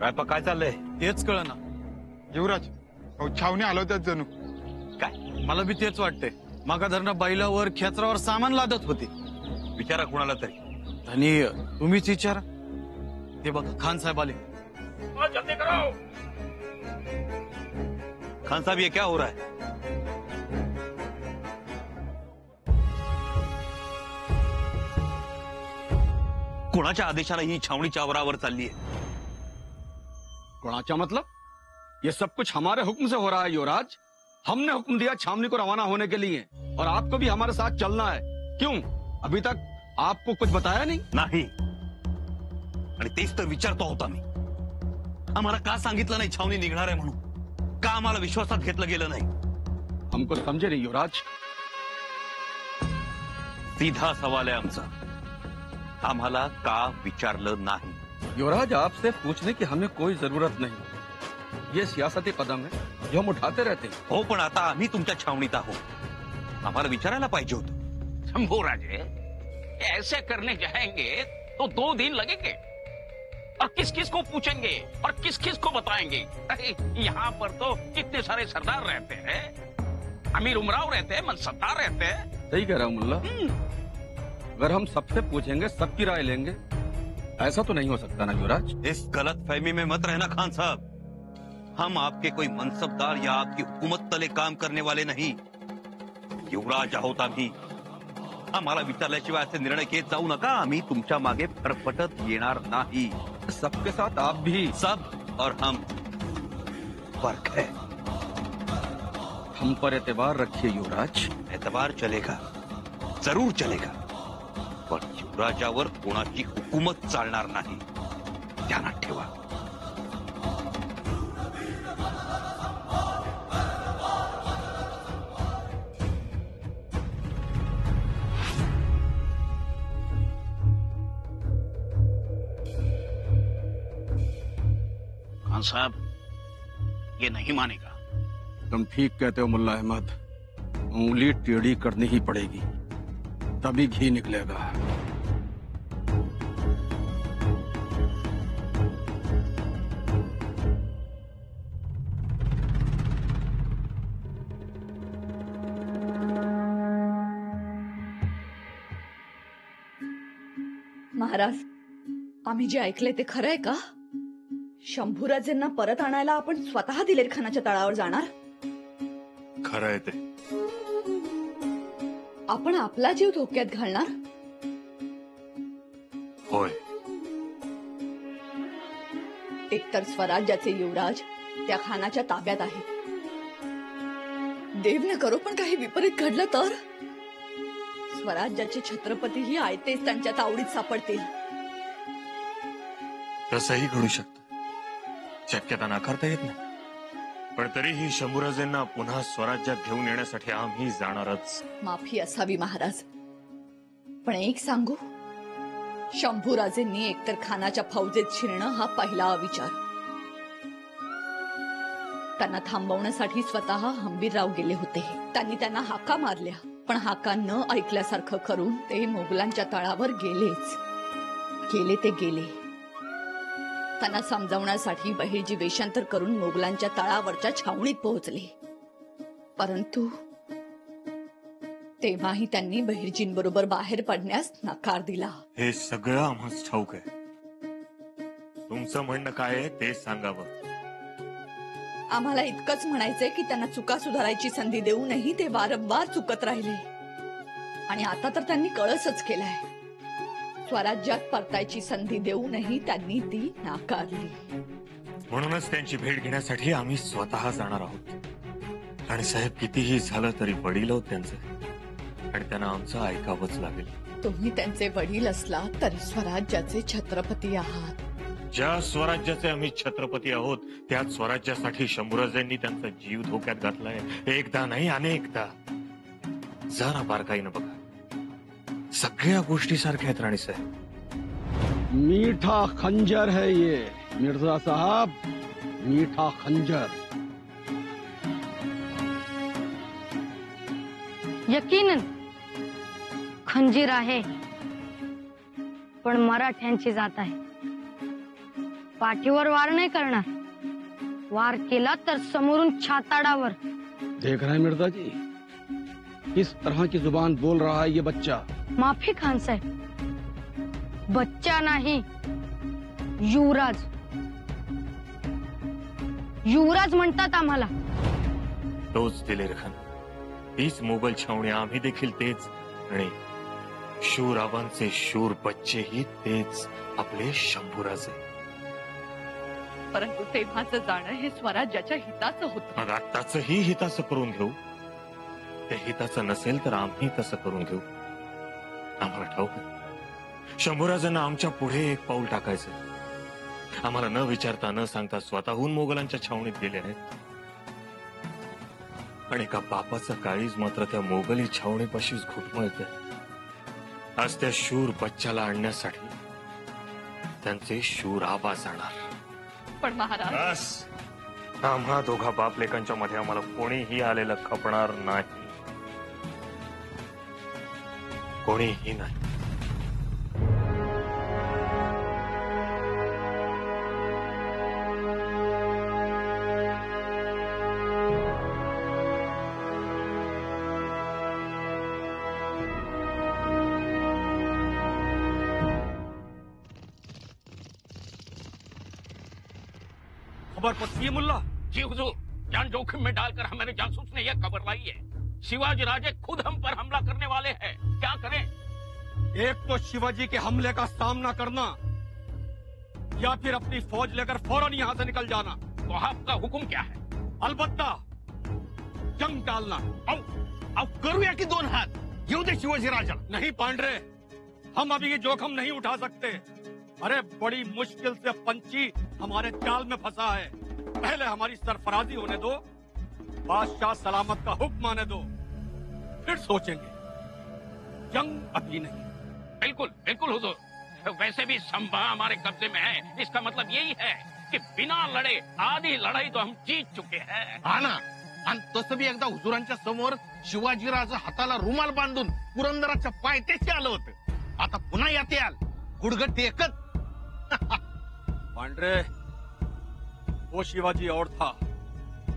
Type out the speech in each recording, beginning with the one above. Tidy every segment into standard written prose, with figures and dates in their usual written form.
रायपा काय चाललंय तेच कळना. युवराज छावणी हलवतात जणू. काय मला बी तेच वाटतंय. मागा धरणं बैलावर खेचरावर सामान लादत होते. विचारा कुणाला तरी. आणि तुम्हीच विचारा. ते बघा खान साहेब आले. जल्दी करो. खान साहब ये क्या हो रहा है? कोणाच्या आदेशाला ही छावणी चावरावर चालली आहे? कोणाचा मतलब? ये सब कुछ हमारे हुक्म से हो रहा है युवराज। हमने हुक्म दिया छावनी को रवाना होने के लिए और आपको भी हमारे साथ चलना है। क्यों अभी तक आपको कुछ बताया नहीं? नाही. आणि तेच तर विचारतो होता मी. आम्हाला का सांगितलं नाही छावणी निघणार आहे म्हणून? का आम्हाला विश्वासात घेतलं गेलं नाही? हमको समझे नहीं युवराज। सीधा सवाल आहे आमचा. आम्हाला का विचारलं नाही? युवराज आपसे पूछने की हमें कोई जरूरत नहीं। ये सियासती कदम है जो हम उठाते रहते हैं। हो पण आता आम्ही तुमच्या छावणीत आहोत. आम्हाला विचारायला पाहिजे होतं. शंभू राजे, ऐसे करने जाएंगे तो 2 दिन लगेंगे और किस किस को पूछेंगे और किस किस को बताएंगे? अरे यहाँ पर तो कितने सारे सरदार रहते हैं, अमीर उमराव रहते हैं, मनसबदार रहते हैं। सही कह रहा हूँ मुल्ला। अगर हम सबसे पूछेंगे सबकी राय लेंगे ऐसा तो नहीं हो सकता ना युवराज। इस गलत फहमी में मत रहना खान साहब. हम आपके कोई मनसबदार या आपकी हुकूमत तले काम करने वाले नहीं. युवराज आहोत आम्ही. आम्हाला विचारल्याशिवाय असे निर्णय घेत जाऊ नका. आम्ही तुमच्या मागे फरफटत येणार नाही. सबके साथ आप भी। सब और हम फर्क है. हम पर एतबार रखिए युवराज। एतबार चलेगा, जरूर चलेगा, पण युवराजावर कोणाची हुकूमत चालणार नाही. ध्यानात ठेवा. खान साहब, ये नहीं मानेगा। तुम ठीक कहते हो मुल्ला अहमद। उंगली टेढ़ी करनी ही पड़ेगी तभी घी निकलेगा। महाराज, आम्ही जे ऐकले ते खरं आहे का? शंभूराजेंना परत आणायला आपण स्वतः दिलेर खानाच्या तळावर जाणार? खरं आहे ते. आपण आपला जीव धोक्यात घालणार? होय. एकतर स्वराज्याचे युवराज त्या खानाच्या ताब्यात आहेत. देव न करो पण काही विपरीत घडलं तर स्वराज्याचे छत्रपतीही आयतेच त्यांच्या तावडीत सापडतील. तसंही घडू शकतं. शक्यता नाकारता येत नाही. पण तरीही शंभूराजेंना पुन्हा स्वराज्यात घेऊन येण्यासाठी आम्ही जाणारच. माफी असावी महाराज, पण एक सांगू, शंभूराजेंनी एकतर खानाच्या फौजेत शिरणं हा पहिला अविचार. त्यांना थांबवण्यासाठी स्वतः हंबीरराव गेले होते. त्यांनी त्यांना हाका मारल्या, पण हाका न ऐकल्यासारखं करून ते मोगलांच्या तळावर गेलेच. गेले ते गेले. त्यांना समजावण्यासाठी बहिर्जी वेषांतर करून मोगलांच्या तळावरच्या छावणीत पोहोचले. परंतु तेव्हाही त्यांनी बहिर्जींबरोबर बाहेर पडण्यास नकार दिला. हे सगळं आम्हाला ठाऊक आहे. तुमचं म्हणणं काय आहे ते सांगावं. आम्हाला इतकंच म्हणायचंय की त्यांना चुका सुधारायची संधी देऊनही ते वारंवार चुकत राहिले. आणि आता तर त्यांनी कळसच केलाय. स्वराज्यात परतायची संधी देऊनही त्यांनी ती नाकारली. म्हणूनच त्यांची भेट घेण्यासाठी आम्ही स्वतः जाणार आहोत. आणि साहेब, कितीही झालं तरी वडील आहोत त्यांचे, आणि त्यांना आमचं ऐकावंच लागेल. तुम्ही त्यांचे वडील असला तरी स्वराज्याचे छत्रपती आहात. ज्या स्वराज्याचे आम्ही छत्रपती आहोत त्याच स्वराज्यासाठी शंभूराजांनी त्यांचा जीव धोक्यात घातलाय. एकदा नाही, अनेकदा. जरा बारकाईनं बघा. सगळ्या गोष्टी सारख्या आहेत राणी साहेब. मीठा खंजर है ये मिर्जा साहब, मीठा खंजर. यकीनन खंजीर आहे, पण मराठ्यांची जात आहे. पाठीवर वार नाही करणार, वार केला तर समोरून छाताडावर. देख रहे हैं मिर्जा जी, किस तरह की जुबान बोल रहा है ये बच्चा. माफी खान साहेब, बच्चा नाही, युवराज. युवराज म्हणतात आम्हाला. तोच दिलेर खान, तीच मोगल छावणी, आम्ही देखील तेच. आणि शूरावांचे शूर बच्चेही तेच आपले शंभूराजे. परंतु तेव्हाचं जाणं हे स्वराज्याच्या हिताचं होतं. मग आत्ताचंही हिताचं करून घेऊ. ते हिताचं नसेल तर आम्ही तसं करून घेऊ. आम्हाला ठाऊक आहे, शंभूराजांना आमच्या पुढे एक पाऊल टाकायचं. आम्हाला न विचारता न सांगता स्वतःहून मोगलांच्या छावणीत गेले आहेत. आणि एका बापाचं काळीज मात्र त्या मोगली छावणीपाशीच घुटमळते. आज त्या शूर बच्चाला आणण्यासाठी त्यांचे शूर आबा जाणार. पण महाराज, बस, आम्हा दोघा बाप लेकांच्या मध्ये आम्हाला कोणीही आलेलं खपणार नाही. कोणीही नाही. खबर पत्री है मुल्ला? जी हुजूर, जान जोखिम में डालकर हमारे जासूस ने यह खबर लाई है. शिवाजी राजे खुद हम पर हमला करने वाले हैं. क्या करें? एक तो शिवाजी के हमले का सामना करना, या फिर अपनी फौज लेकर फौरन यहाँ से निकल जाना. तो आपका हुक्म क्या है? अलबत्ता जंग डालना. करूया की 2 हात. येऊ दे शिवाजी राजा. नहीं पांडरे, हम अभी ये जोखम नहीं उठा सकते. अरे बड़ी मुश्किल से पंछी हमारे जाल में फंसा है. पहले हमारी सरफराजी होने दो, बादशाह सलामत का हुक्म आने दो, फिर सोचेंगे. जंग अभी नहीं. बिल्कुल बिल्कुल हुजूर. वैसे भी संभा हमारे कब्जे में है. इसका मतलब यही है कि बिना लड़े आधी लड़ाई तो हम जीत चुके हैं. हा ना. आणि तसं बी एकदा हुजुरांच्या समोर शिवाजीराजा हाताला रुमाल बांधून पुरंदराच्या पायथ्याशी आलं होतं. आता पुन्हा यात याल गुडघट टेकत. पांडरे, वो शिवाजी और था,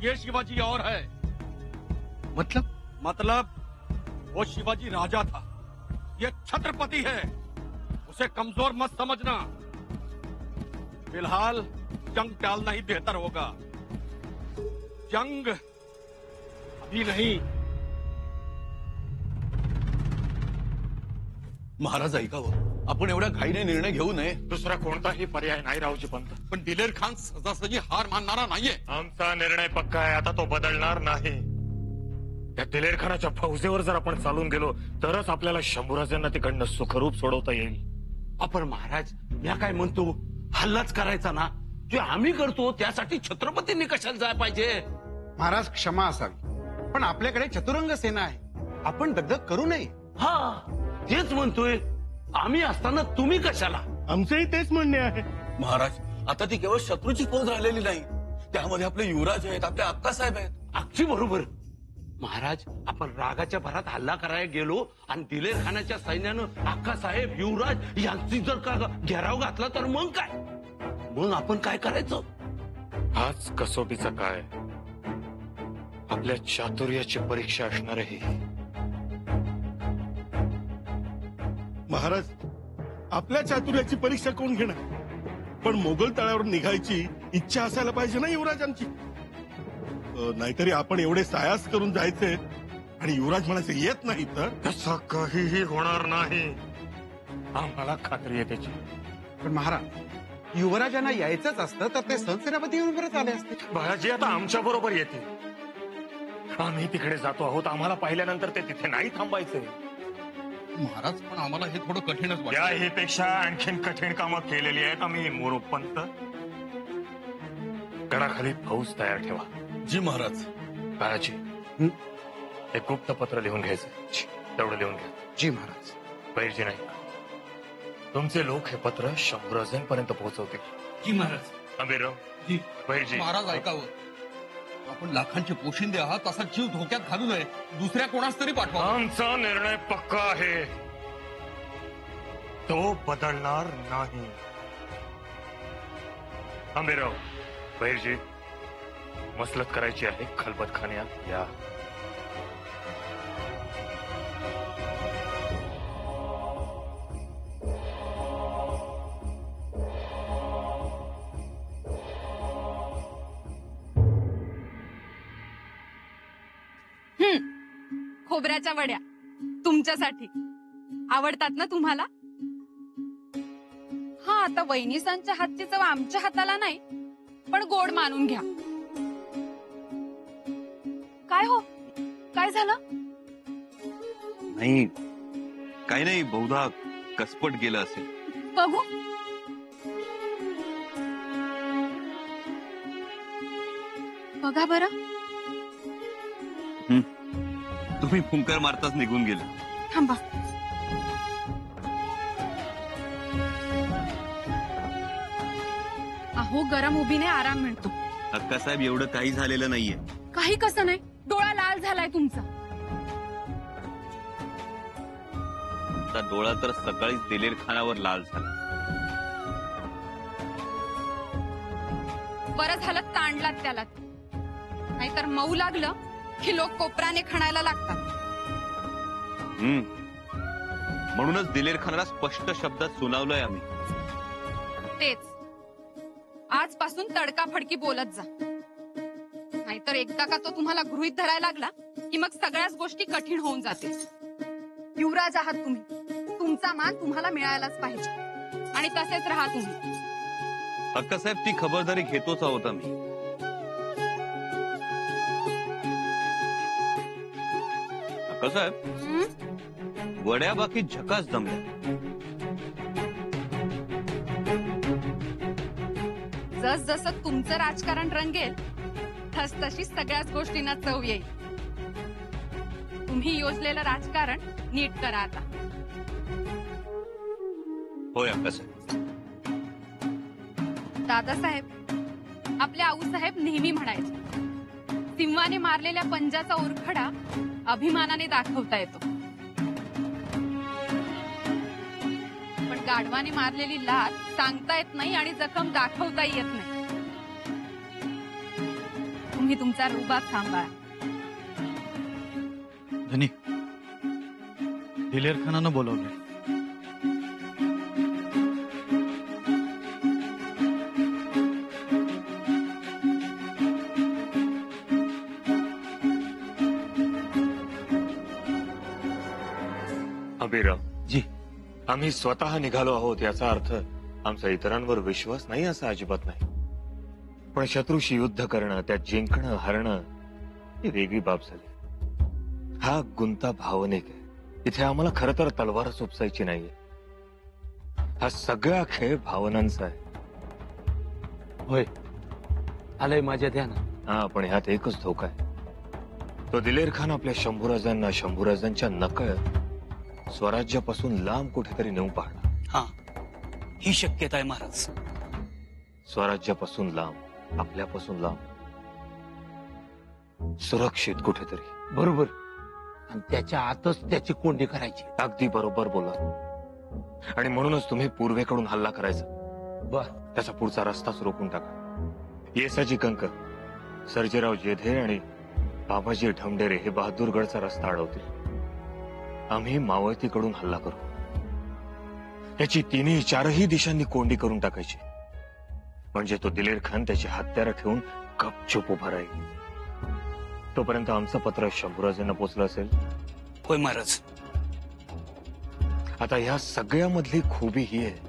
ये शिवाजी और है. मतलब वो शिवाजी राजा था, ये छत्रपति है. उसे कमजोर मत समझना. फिलहाल जंग टालना ही बेहतर होगा. जंग अभी नहीं. महाराज ऐकावं, आपण एवढ्या घाईने निर्णय घेऊ नये. दुसरा कोणताही पर्याय नाही रावजी पंत. पण दिलेर खान सहजासहजी हार मानणारा नाहीये. आमचा निर्णय पक्का आहे. आता तो बदलणार नाही. त्या दिलेर खानाच्या फौजेवर जर आपण चालून गेलो तरच आपल्याला शंभूराजांना तिकडनं सुखरूप सोडवता येईल. आपण महाराज, या काय म्हणतो, हल्लाच करायचा ना. जे आम्ही करतो त्यासाठी छत्रपतींनी कशाला जाय पाहिजे. महाराज क्षमा असावी, पण आपल्याकडे चतुरंग सेना आहे. आपण दगदग करू नये. हा, तेच म्हणतोय. आम्ही असताना तुम्ही कशाला. आमचंही तेच म्हणणे आहे. महाराज, आता ती केवळ शत्रूची फौज राहिलेली नाही, त्यामध्ये आपले युवराज आहेत, आपले अक्कासाहेब आहेत. अगदी बरोबर. महाराज, आपण रागाच्या भरात हल्ला करायला गेलो आणि दिलेर खानाच्या सैन्यानं अक्कासाहेब, युवराज यांची जर का घेराव घातला तर मग काय. मग आपण काय करायचं. हाच कसोटीचा काळ आहे. आपल्या चातुर्याची परीक्षा असणार आहे. महाराज, आपल्या चातुर्याची परीक्षा कोण घेणार. पण मोगल तळावर निघायची इच्छा असायला पाहिजे ना युवराजांची. नाहीतरी आपण एवढे सायास करून जायचे आणि युवराज म्हणायचे येत नाही तर. तसं काहीही होणार नाही. आम्हाला खात्री आहे त्याची. पण महाराज, युवराजांना यायचंच असतं तर ते संसेनापती येऊन परत आले असते. बाळाजी आता आमच्या बरोबर येते. आम्ही तिकडे जातो आहोत. आम्हाला पाहिल्यानंतर ते तिथे नाही थांबायचे. महाराज, पण आम्हाला हे थोडं कठीणच वाटतं. याही पेक्षा आणखीन कठीण कामं केलेली आहेत आम्ही. मोरोपंत, गडाखाली फौज तयार ठेवा. जी महाराज. बाळाजी, एक गुप्त पत्र लिहून घ्यायचं. तेवढं लिहून घ्या. जी महाराज. बैरजी नाही, तुमचे लोक हे पत्र शंभूराजांपर्यंत पोहोचवतील. जी महाराज. आंबेराव, जी. बैरजी. महाराज ऐकावं, आपण लाखांचे पोशिंदे आहात, असा जीव धोक्यात घालू नये. दुसऱ्या कोणास तरी पाठवा. आमचा निर्णय पक्का आहे, तो बदलणार नाही. आंबेराव, बहिरजी, मसलत करायची आहे खलबत खान्यात या. खोबऱ्याच्या वड्या तुमच्यासाठी आवडतात ना तुम्हाला? हा, आता वहिनीसांच्या हातची चव आमच्या हाताला नाही, पण गोड मानून घ्या. काय हो, काय झालं? नाही, काही नाही, बहुधा कसपट गेलं असेल. बघू. बघा बरं. तुम्ही फुंकर मारताच निघून गेले. थांबा. अहो, गरम उभीने आराम मिळतो. अक्कासाहेब, एवढं काही झालेलं नाहीये. काही कसं नाही, डोळा लाल झालाय तुमचा. आता डोळा तर सकाळीच दिलेर खानावर लाल झाला. बरं झालं ताणलात त्याला, नाहीतर मऊ लागलं की लोक कोपराने खणायला लागतात. म्हणूनच दिलेर खानाला स्पष्ट शब्दात सुनावलंय आम्ही. तेच, आजपासून तडकाफडकी बोलत जा, नाहीतर एकदा का तो तुम्हाला गृहीत धरायला लागला की मग सगळ्याच गोष्टी कठीण होऊन जाते. युवराज आहात तुम्ही, तुमचा मान तुम्हाला मिळायलाच पाहिजे, आणि तसेच राहा तुम्ही. अक्कासाहेब, ती खबरदारी घेतोच आहोत आम्ही. अक्कासाहेब, वड्या बाकी झकास जमल्या. जस जसं तुमचं राजकारण रंगेल तस तशी सगळ्याच गोष्टींना चव येईल. तुम्ही योजलेलं राजकारण नीट करा आता. होय अक्कासाहेब. दादासाहेब, आपले आऊसाहेब नेहमी म्हणायचे, सिंहाने मारलेल्या पंजाचा उरखडा अभिमानाने दाखवता येतो, पण गाढवाने मारलेली लात सांगता येत नाही आणि जखम दाखवताही येत नाही. तुम्ही तुमचा रुबाब सांभाळा. धनी, दिलेर खानानं बोलावले. आंबेराव जी, आम्ही स्वतः निघालो आहोत याचा अर्थ आमचा इतरांवर विश्वास नाही असं अजिबात नाही. पण शत्रूशी युद्ध करणं, त्यात जिंकणं हरणं ही वेगळी बाब झाली. हा गुंता भावनिक आहे. इथे आम्हाला खरं तर तलवार उपसायची नाहीये. हा सगळा खेळ भावनांचा आहे. होय, आलंय माझ्या ध्यानात. हा, पण ह्यात एकच धोका आहे. तो दिलेर खान आपल्या शंभूराजांना शंभूराजांच्या नकळत स्वराज्यापासून लांब कुठेतरी नेऊन पाहणार. हा, ही शक्यता आहे महाराज. स्वराज्यापासून लांब, आपल्यापासून लांब, सुरक्षित कुठेतरी. बरोबर. आणि त्याच्या आतच त्याची कोंडी करायची. अगदी बरोबर बोला. आणि म्हणूनच तुम्ही पूर्वेकडून हल्ला करायचा. त्याचा पुढचा रस्ताच रोखून टाका. येसाजी कंक, सर्जेराव जेधे आणि बाबाजी ढमडेरे हे बहादूरगडचा रस्ता अडवतील. आम्ही मावळतीकडून हल्ला करू. याची तिन्ही चारही दिशांनी कोंडी करून टाकायची, म्हणजे तो दिलेर खान त्याची हत्यारं ठेवून गपचूप उभा राहील. तोपर्यंत आमचं पत्र शंभूराजांना पोचलं असेल. होय महाराज. आता ह्या सगळ्यामधली खूबी ही आहे,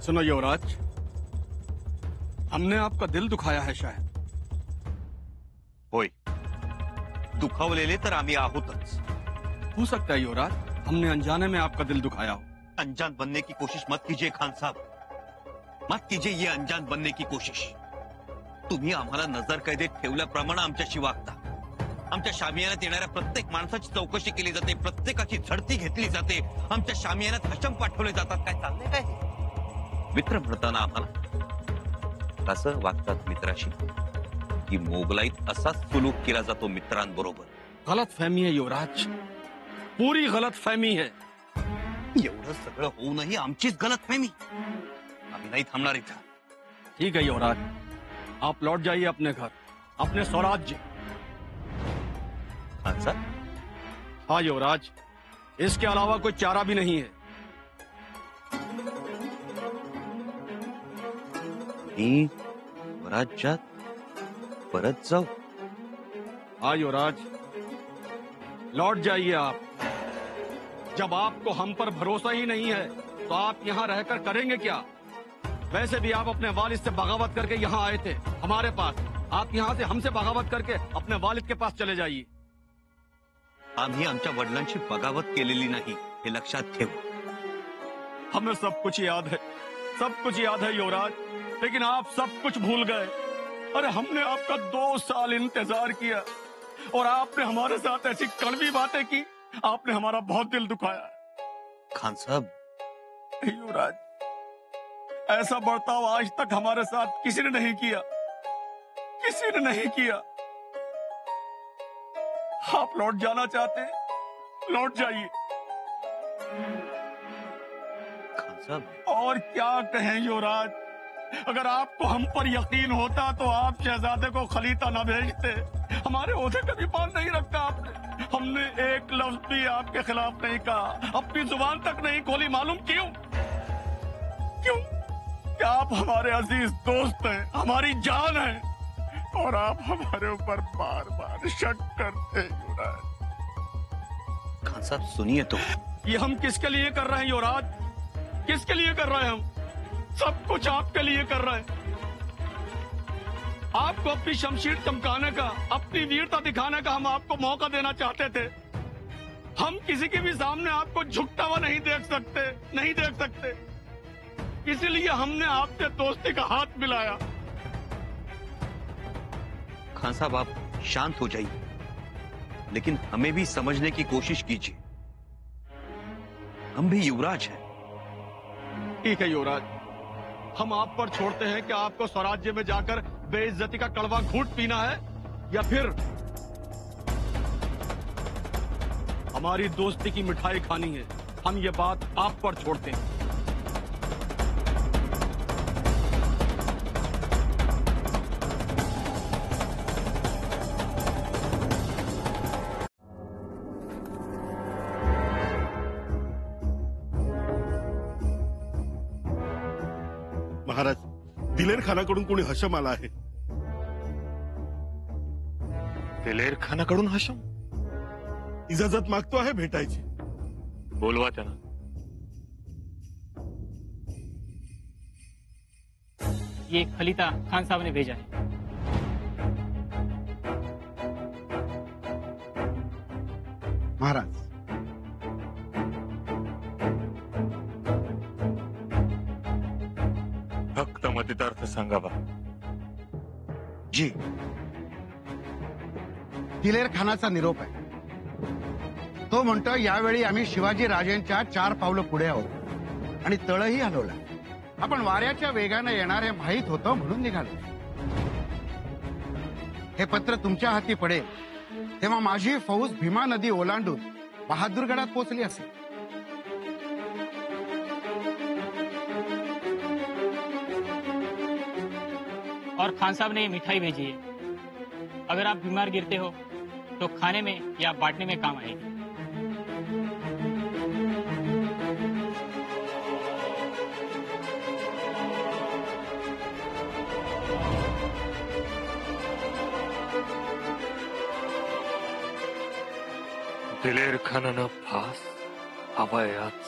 सुनो युवराज, हमने आपका दिल दुखाया है शायद. होय, दुखावलेले तर आम्ही आहोतच. हो सकता है युवराज, हमने अनजाने में आपका दिल दुखाया हो. अनजान बनने की कोशिश मत कीजिए खान साहब, मत कीजिए ये अनजान बनने की कोशिश. तुम्ही आम्हाला नजर कैदेत ठेवल्याप्रमाणे आमच्याशी वागता. आमच्या शामियानात येणाऱ्या प्रत्येक माणसाची चौकशी केली जाते, प्रत्येकाची झडती घेतली जाते, आमच्या शामियानात हशम पाठवले जातात. काय चाललंय काय? मित्र म्हणताना आम्हाला कसं वागतात मित्राशी? की मोगलाईत असाच सुलूक केला जातो मित्रांबरोबर. गलत फहमी है युवराज, पूरी गलत फहमी है. एवढं सगळं होऊनही आमचीच गलत फहमी. आम्ही नाही थांबणार इथं. ठीक है युवराज, आप लौट जाइए अपने घर, अपने स्वराज्य. खान साहब, हाँ युवराज, इसके अलावा कोई चारा भी नहीं है. मी स्वराज्यात परत जाऊ? हाँ युवराज, लौट जाइए आप. जब आपको हम पर भरोसा ही नहीं है तो आप यहाँ रहकर करेंगे क्या? वैसे भी आप अपने वालिद से बगावत करके यहाँ आए थे हमारे पास. आप यहाँ से हमसे बगावत करके अपने वालिद के पास चले जाइए. आम्ही आमच्या वडिलांची बगावत केलेली नाही, हे लक्षात ठेव. हमें सब कुछ याद है, सब कुछ याद है युवराज, लेकिन आप सब कुछ भूल गए. अरे हमने आपका 2 साल इंतजार किया और आपने हमारे साथ ऐसी कड़वी बातें की. आपने हमारा बहुत दिल दुखाया. खान साहब, युवराज, ऐसा बर्ताव आज तक हमारे साथ किसी ने नहीं किया, किसी ने नहीं किया. आप लौट जाना चाहते हैं, लौट जाइए. खान साहब, और क्या कहें युवराज, अगर आपको हम पर यकीन होता तो आप शहजादे को खलीता न भेजते. हमारे ओहदे का भी मान नहीं रखा आपने. हमने एक लफ्ज भी आपके खिलाफ नहीं कहा, अपनी जुबान तक नहीं खोली. मालूम क्यों? क्यों? कि आप हमारे अजीज दोस्त हैं, हमारी जान है, और आप हमारे ऊपर बार बार शक करते हैं युवराज. खान साहब सुनिए तो. ये हम किसके लिए कर रहे हैं युवराज? किसके लिए कर रहे हैं हम? सब कुछ आपके लिए कर रहे हैं. आपको अपनी शमशीर चमकाने का, अपनी वीरता दिखाने का हम आपको मौका देना चाहते थे. हम किसी के भी सामने आपको झुकता हुआ नहीं देख सकते, नहीं देख सकते. इसीलिए हमने आपसे दोस्ती का हाथ मिलाया. खान साहब, आप शांत हो जाइए, लेकिन हमें भी समझने की कोशिश कीजिए. हम भी युवराज हैं. ठीक है युवराज, हम आप पर छोड़ते हैं कि आपको स्वराज्य में जाकर बेइज्जती का कड़वा घूंट पीना है, या फिर हमारी दोस्ती की मिठाई खानी है. हम ये बात आप पर छोड़ते हैं. महाराज, दिलेर खानाकडून कोणी हशम आला आहे. दिलेर खानाकडून हशम? इजाजत मागतो आहे भेटायची. बोलवा त्यांना. ये खलीता खान साहब ने भेजा है. महाराज, फक्त मतितार्थ सांगा बा. जी. दिलेर खानाचा निरोप आहे. तो म्हणतो यावेळी आम्ही शिवाजी राजेंच्या 4 पावलं पुढे आहोत आणि तळही हलवला. आपण वाऱ्याच्या वेगाने येणार हे माहीत होतं म्हणून निघालो. हे पत्र तुमच्या हाती पडेल तेव्हा माझी फौज भीमा नदी ओलांडून बहादूरगडात पोहोचली असेल. और खान साहब ने ये मिठाई भेजी है. अगर आप बीमार गिरते हो तो खाने में या बांटने में काम आएगी. दिलेर खानानं फास अवयात